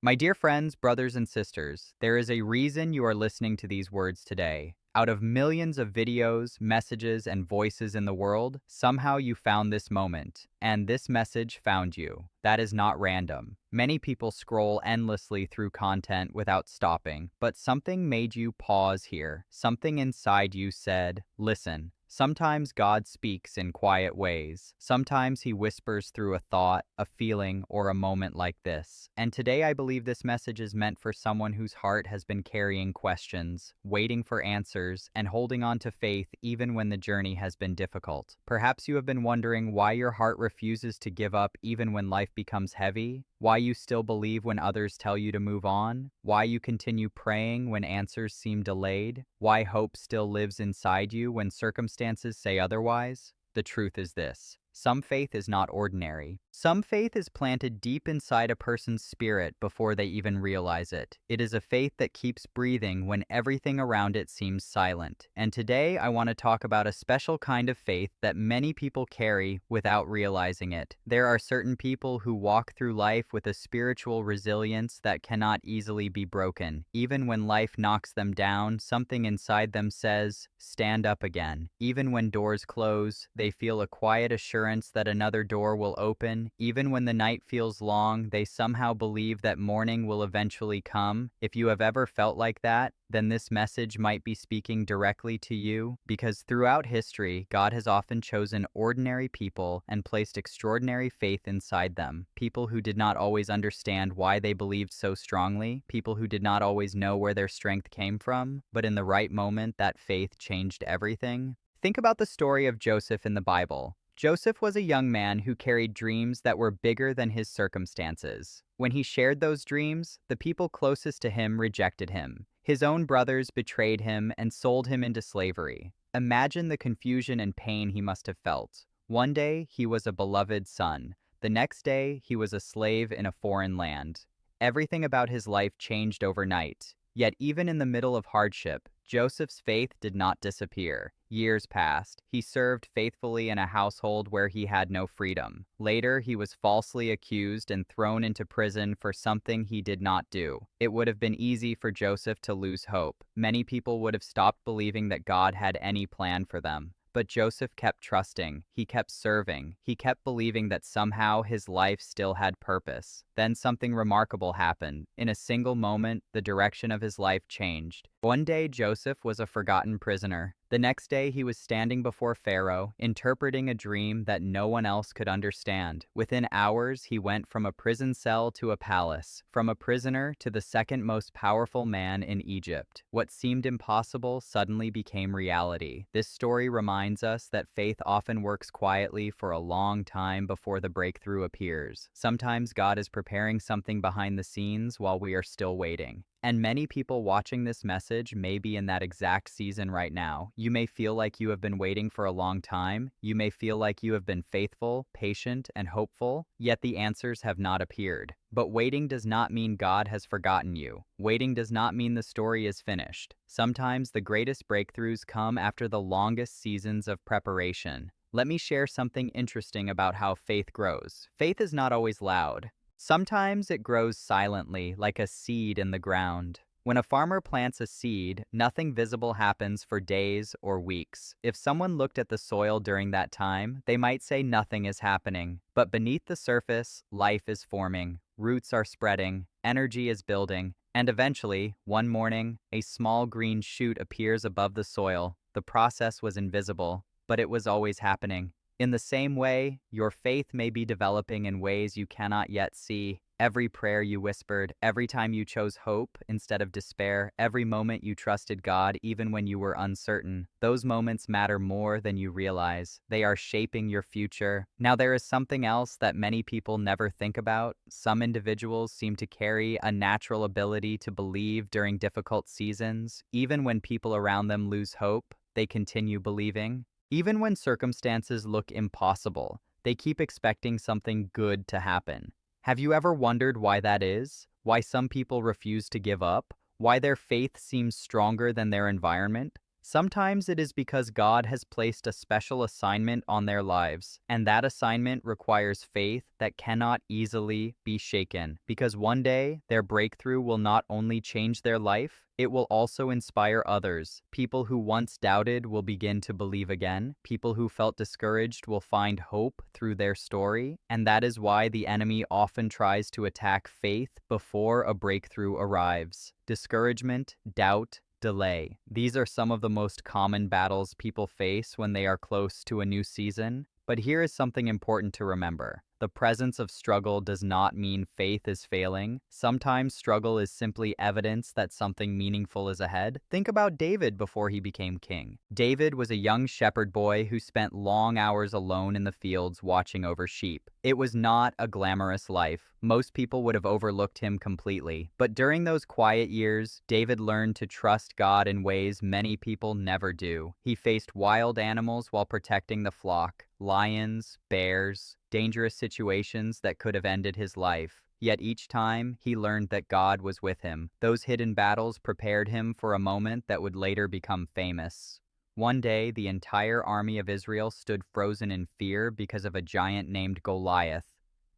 My dear friends, brothers, and sisters, there is a reason you are listening to these words today. Out of millions of videos, messages, and voices in the world, somehow you found this moment, and this message found you. That is not random. Many people scroll endlessly through content without stopping, but something made you pause here. Something inside you said, listen. Sometimes God speaks in quiet ways. Sometimes he whispers through a thought, a feeling, or a moment like this. And today I believe this message is meant for someone whose heart has been carrying questions, waiting for answers, and holding on to faith even when the journey has been difficult. Perhaps you have been wondering why your heart refuses to give up even when life becomes heavy, why you still believe when others tell you to move on, why you continue praying when answers seem delayed, why hope still lives inside you when circumstances say otherwise. The truth is this. Some faith is not ordinary. Some faith is planted deep inside a person's spirit before they even realize it. It is a faith that keeps breathing when everything around it seems silent. And today I want to talk about a special kind of faith that many people carry without realizing it. There are certain people who walk through life with a spiritual resilience that cannot easily be broken. Even when life knocks them down, something inside them says, stand up again. Even when doors close, they feel a quiet assurance that another door will open. Even when the night feels long, they somehow believe that morning will eventually come. If you have ever felt like that, then this message might be speaking directly to you, because throughout history, God has often chosen ordinary people and placed extraordinary faith inside them. People who did not always understand why they believed so strongly, people who did not always know where their strength came from, but in the right moment, that faith changed everything. Think about the story of Joseph in the Bible. Joseph was a young man who carried dreams that were bigger than his circumstances. When he shared those dreams, the people closest to him rejected him. His own brothers betrayed him and sold him into slavery. Imagine the confusion and pain he must have felt. One day, he was a beloved son. The next day, he was a slave in a foreign land. Everything about his life changed overnight. Yet even in the middle of hardship, Joseph's faith did not disappear. Years passed. He served faithfully in a household where he had no freedom. Later, he was falsely accused and thrown into prison for something he did not do. It would have been easy for Joseph to lose hope. Many people would have stopped believing that God had any plan for them. But Joseph kept trusting, he kept serving, he kept believing that somehow his life still had purpose. Then something remarkable happened. In a single moment, the direction of his life changed. One day, Joseph was a forgotten prisoner. The next day, he was standing before Pharaoh, interpreting a dream that no one else could understand. Within hours, he went from a prison cell to a palace, from a prisoner to the second most powerful man in Egypt. What seemed impossible suddenly became reality. This story reminds us that faith often works quietly for a long time before the breakthrough appears. Sometimes God is preparing something behind the scenes while we are still waiting. And many people watching this message may be in that exact season right now. You may feel like you have been waiting for a long time. You may feel like you have been faithful, patient, and hopeful, yet the answers have not appeared. But waiting does not mean God has forgotten you. Waiting does not mean the story is finished. Sometimes the greatest breakthroughs come after the longest seasons of preparation. Let me share something interesting about how faith grows. Faith is not always loud. Sometimes it grows silently, like a seed in the ground. When a farmer plants a seed, nothing visible happens for days or weeks. If someone looked at the soil during that time, they might say nothing is happening. But beneath the surface, life is forming, roots are spreading, energy is building, and eventually, one morning, a small green shoot appears above the soil. The process was invisible, but it was always happening. In the same way, your faith may be developing in ways you cannot yet see. Every prayer you whispered, every time you chose hope instead of despair, every moment you trusted God even when you were uncertain, those moments matter more than you realize. They are shaping your future. Now, there is something else that many people never think about. Some individuals seem to carry a natural ability to believe during difficult seasons. Even when people around them lose hope, they continue believing. Even when circumstances look impossible, they keep expecting something good to happen. Have you ever wondered why that is? Why some people refuse to give up? Why their faith seems stronger than their environment? Sometimes it is because God has placed a special assignment on their lives, and that assignment requires faith that cannot easily be shaken, because one day their breakthrough will not only change their life, it will also inspire others. People who once doubted will begin to believe again. People who felt discouraged will find hope through their story, and that is why the enemy often tries to attack faith before a breakthrough arrives. Discouragement, doubt, delay. These are some of the most common battles people face when they are close to a new season. But here is something important to remember. The presence of struggle does not mean faith is failing. Sometimes struggle is simply evidence that something meaningful is ahead. Think about David before he became king. David was a young shepherd boy who spent long hours alone in the fields watching over sheep. It was not a glamorous life. Most people would have overlooked him completely. But during those quiet years, David learned to trust God in ways many people never do. He faced wild animals while protecting the flock. Lions, bears, dangerous situations that could have ended his life. Yet each time, he learned that God was with him. Those hidden battles prepared him for a moment that would later become famous. One day, the entire army of Israel stood frozen in fear because of a giant named Goliath.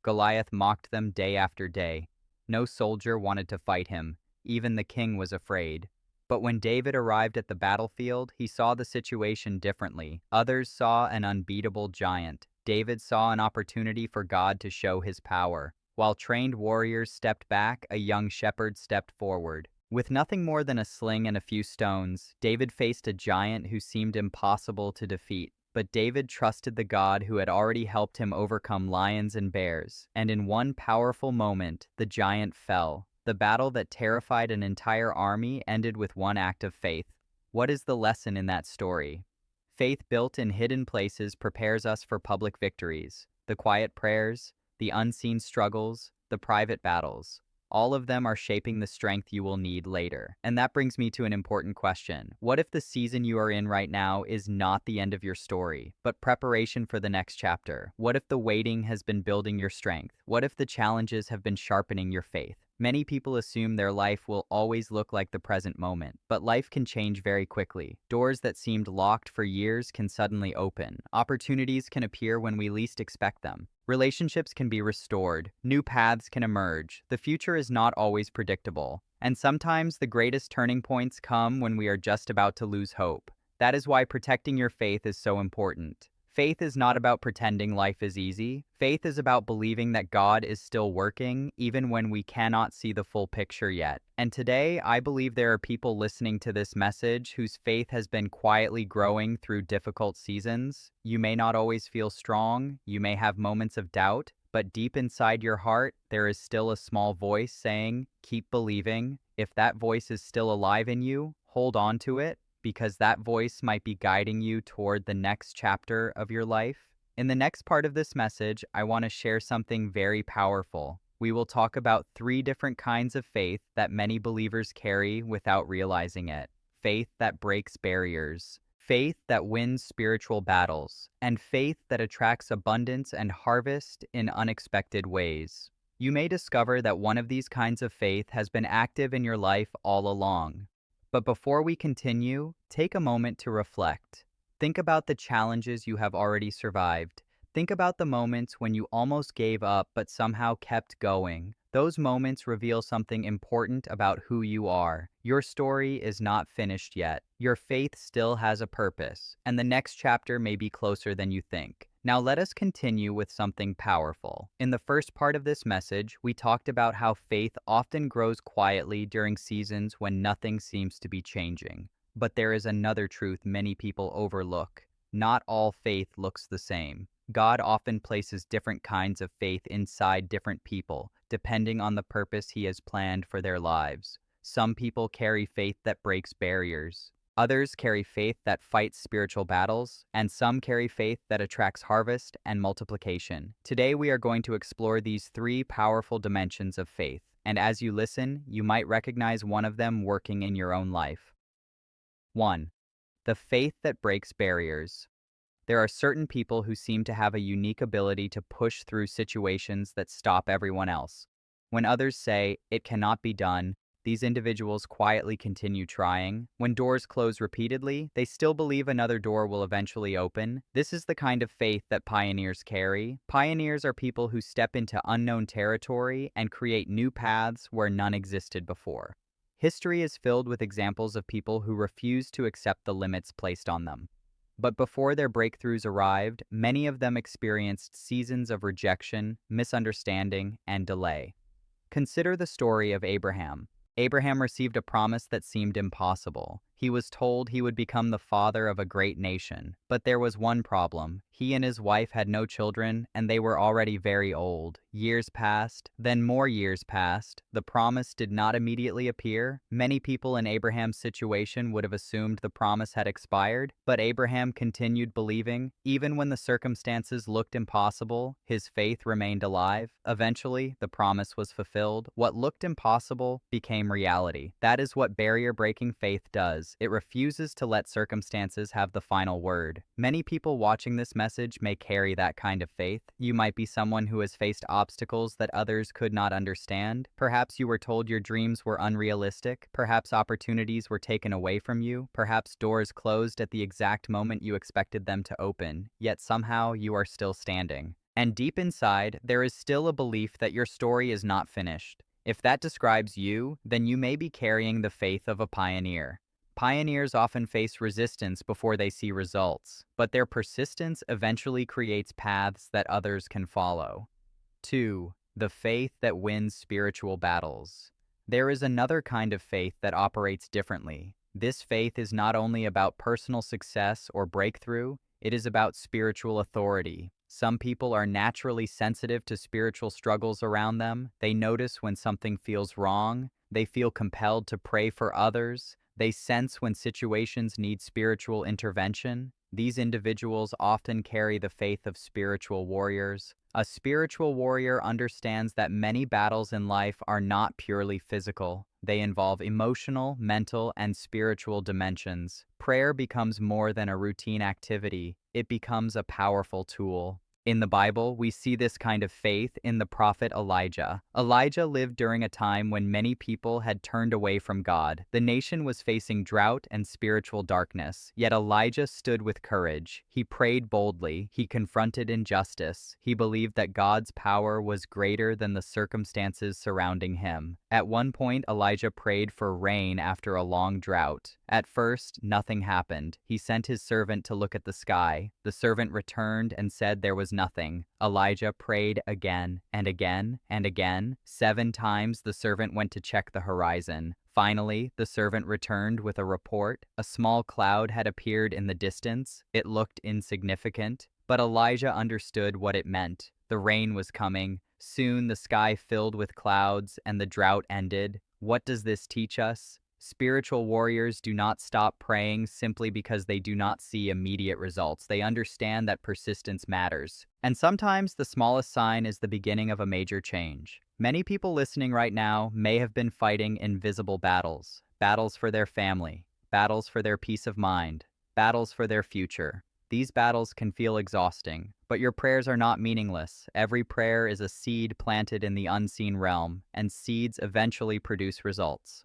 Goliath mocked them day after day. No soldier wanted to fight him. Even the king was afraid. But when David arrived at the battlefield, he saw the situation differently. Others saw an unbeatable giant. David saw an opportunity for God to show his power. While trained warriors stepped back, a young shepherd stepped forward. With nothing more than a sling and a few stones, David faced a giant who seemed impossible to defeat. But David trusted the God who had already helped him overcome lions and bears. And in one powerful moment, the giant fell. The battle that terrified an entire army ended with one act of faith. What is the lesson in that story? Faith built in hidden places prepares us for public victories. The quiet prayers, the unseen struggles, the private battles. All of them are shaping the strength you will need later. And that brings me to an important question. What if the season you are in right now is not the end of your story, but preparation for the next chapter? What if the waiting has been building your strength? What if the challenges have been sharpening your faith? Many people assume their life will always look like the present moment, but life can change very quickly. Doors that seemed locked for years can suddenly open. Opportunities can appear when we least expect them. Relationships can be restored. New paths can emerge. The future is not always predictable. And sometimes the greatest turning points come when we are just about to lose hope. That is why protecting your faith is so important. Faith is not about pretending life is easy. Faith is about believing that God is still working, even when we cannot see the full picture yet. And today, I believe there are people listening to this message whose faith has been quietly growing through difficult seasons. You may not always feel strong, you may have moments of doubt, but deep inside your heart, there is still a small voice saying, keep believing. If that voice is still alive in you, hold on to it, because that voice might be guiding you toward the next chapter of your life. In the next part of this message, I want to share something very powerful. We will talk about 3 different kinds of faith that many believers carry without realizing it. Faith that breaks barriers, faith that wins spiritual battles, and faith that attracts abundance and harvest in unexpected ways. You may discover that one of these kinds of faith has been active in your life all along. But before we continue, take a moment to reflect. Think about the challenges you have already survived. Think about the moments when you almost gave up but somehow kept going. Those moments reveal something important about who you are. Your story is not finished yet. Your faith still has a purpose, and the next chapter may be closer than you think. Now let us continue with something powerful. In the first part of this message, we talked about how faith often grows quietly during seasons when nothing seems to be changing. But there is another truth many people overlook. Not all faith looks the same. God often places different kinds of faith inside different people, depending on the purpose He has planned for their lives. Some people carry faith that breaks barriers. Others carry faith that fights spiritual battles, and some carry faith that attracts harvest and multiplication. Today we are going to explore these 3 powerful dimensions of faith, and as you listen, you might recognize one of them working in your own life. 1. The faith that breaks barriers. There are certain people who seem to have a unique ability to push through situations that stop everyone else. When others say, "It cannot be done," These individuals quietly continue trying. When doors close repeatedly, they still believe another door will eventually open. This is the kind of faith that pioneers carry. Pioneers are people who step into unknown territory and create new paths where none existed before. History is filled with examples of people who refused to accept the limits placed on them. But before their breakthroughs arrived, many of them experienced seasons of rejection, misunderstanding, and delay. Consider the story of Abraham. Abraham received a promise that seemed impossible. He was told he would become the father of a great nation. But there was one problem. He and his wife had no children, and they were already very old. Years passed, then more years passed. The promise did not immediately appear. Many people in Abraham's situation would have assumed the promise had expired, but Abraham continued believing. Even when the circumstances looked impossible, his faith remained alive. Eventually, the promise was fulfilled. What looked impossible became reality. That is what barrier-breaking faith does. It refuses to let circumstances have the final word. Many people watching this message may carry that kind of faith. You might be someone who has faced obstacles that others could not understand. Perhaps you were told your dreams were unrealistic. Perhaps opportunities were taken away from you. Perhaps doors closed at the exact moment you expected them to open. Yet somehow you are still standing. And deep inside, there is still a belief that your story is not finished. If that describes you, then you may be carrying the faith of a pioneer. Pioneers often face resistance before they see results, but their persistence eventually creates paths that others can follow. 2. The faith that wins spiritual battles. There is another kind of faith that operates differently. This faith is not only about personal success or breakthrough, it is about spiritual authority. Some people are naturally sensitive to spiritual struggles around them. They notice when something feels wrong. They feel compelled to pray for others. They sense when situations need spiritual intervention. These individuals often carry the faith of spiritual warriors. A spiritual warrior understands that many battles in life are not purely physical. They involve emotional, mental, and spiritual dimensions. Prayer becomes more than a routine activity. It becomes a powerful tool. In the Bible, we see this kind of faith in the prophet Elijah. Elijah lived during a time when many people had turned away from God. The nation was facing drought and spiritual darkness, yet Elijah stood with courage. He prayed boldly. He confronted injustice. He believed that God's power was greater than the circumstances surrounding him. At one point, Elijah prayed for rain after a long drought. At first, nothing happened. He sent his servant to look at the sky. The servant returned and said there was nothing. Elijah prayed again and again and again. 7 times the servant went to check the horizon. Finally, the servant returned with a report. A small cloud had appeared in the distance. It looked insignificant, but Elijah understood what it meant. The rain was coming. Soon the sky filled with clouds and the drought ended. What does this teach us? Spiritual warriors do not stop praying simply because they do not see immediate results. They understand that persistence matters. And sometimes the smallest sign is the beginning of a major change. Many people listening right now may have been fighting invisible battles. Battles for their family. Battles for their peace of mind. Battles for their future. These battles can feel exhausting, but your prayers are not meaningless. Every prayer is a seed planted in the unseen realm, and seeds eventually produce results.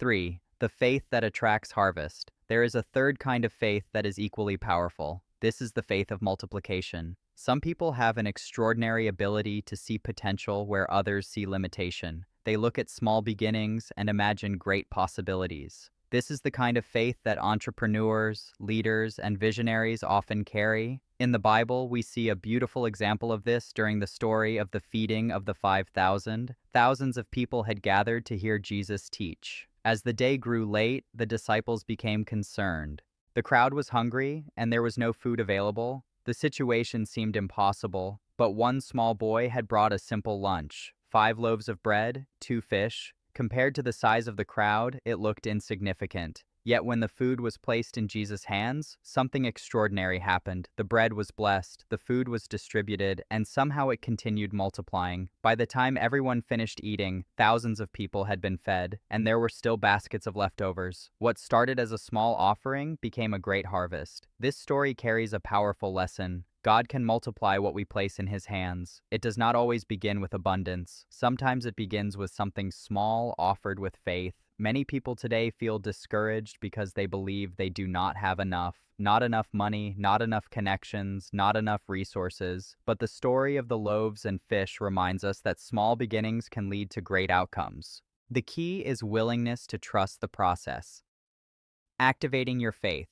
3. The faith that attracts harvest. There is a third kind of faith that is equally powerful. This is the faith of multiplication. Some people have an extraordinary ability to see potential where others see limitation. They look at small beginnings and imagine great possibilities. This is the kind of faith that entrepreneurs, leaders, and visionaries often carry. In the Bible, we see a beautiful example of this during the story of the feeding of the 5,000. Thousands of people had gathered to hear Jesus teach. As the day grew late, the disciples became concerned. The crowd was hungry, and there was no food available. The situation seemed impossible, but one small boy had brought a simple lunch: 5 loaves of bread, 2 fish. Compared to the size of the crowd, it looked insignificant. Yet when the food was placed in Jesus' hands, something extraordinary happened. The bread was blessed, the food was distributed, and somehow it continued multiplying. By the time everyone finished eating, thousands of people had been fed, and there were still baskets of leftovers. What started as a small offering became a great harvest. This story carries a powerful lesson. God can multiply what we place in His hands. It does not always begin with abundance. Sometimes it begins with something small offered with faith. Many people today feel discouraged because they believe they do not have enough. Not enough money, not enough connections, not enough resources. But the story of the loaves and fish reminds us that small beginnings can lead to great outcomes. The key is willingness to trust the process. Activating your faith.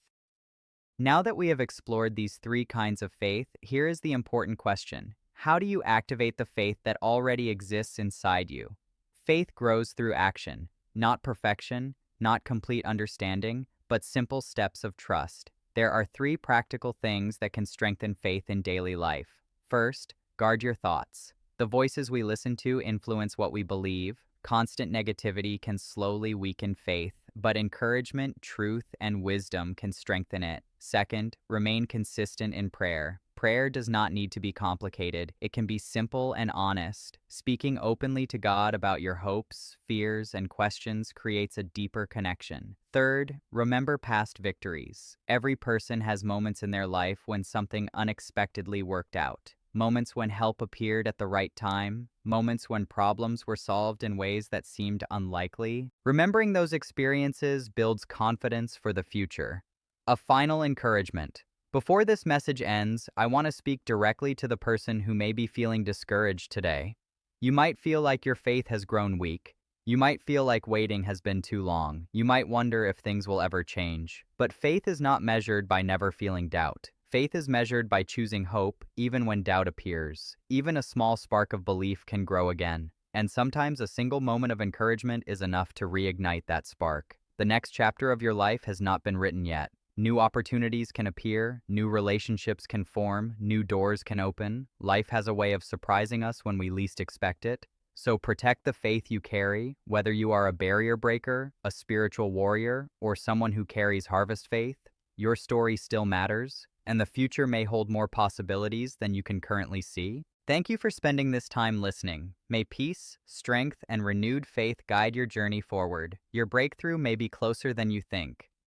Now that we have explored these three kinds of faith, here is the important question. How do you activate the faith that already exists inside you? Faith grows through action, not perfection, not complete understanding, but simple steps of trust. There are three practical things that can strengthen faith in daily life. First, guard your thoughts. The voices we listen to influence what we believe. Constant negativity can slowly weaken faith, but encouragement, truth, and wisdom can strengthen it. Second, remain consistent in prayer. Prayer does not need to be complicated. It can be simple and honest. Speaking openly to God about your hopes, fears, and questions creates a deeper connection. Third, remember past victories. Every person has moments in their life when something unexpectedly worked out. Moments when help appeared at the right time, moments when problems were solved in ways that seemed unlikely. Remembering those experiences builds confidence for the future. A final encouragement. Before this message ends, I want to speak directly to the person who may be feeling discouraged today. You might feel like your faith has grown weak. You might feel like waiting has been too long. You might wonder if things will ever change. But faith is not measured by never feeling doubt. Faith is measured by choosing hope even when doubt appears. Even a small spark of belief can grow again. And sometimes a single moment of encouragement is enough to reignite that spark. The next chapter of your life has not been written yet. New opportunities can appear, new relationships can form, new doors can open. Life has a way of surprising us when we least expect it. So protect the faith you carry, whether you are a barrier breaker, a spiritual warrior, or someone who carries harvest faith. Your story still matters, and the future may hold more possibilities than you can currently see. Thank you for spending this time listening. May peace, strength, and renewed faith guide your journey forward. Your breakthrough may be closer than you think.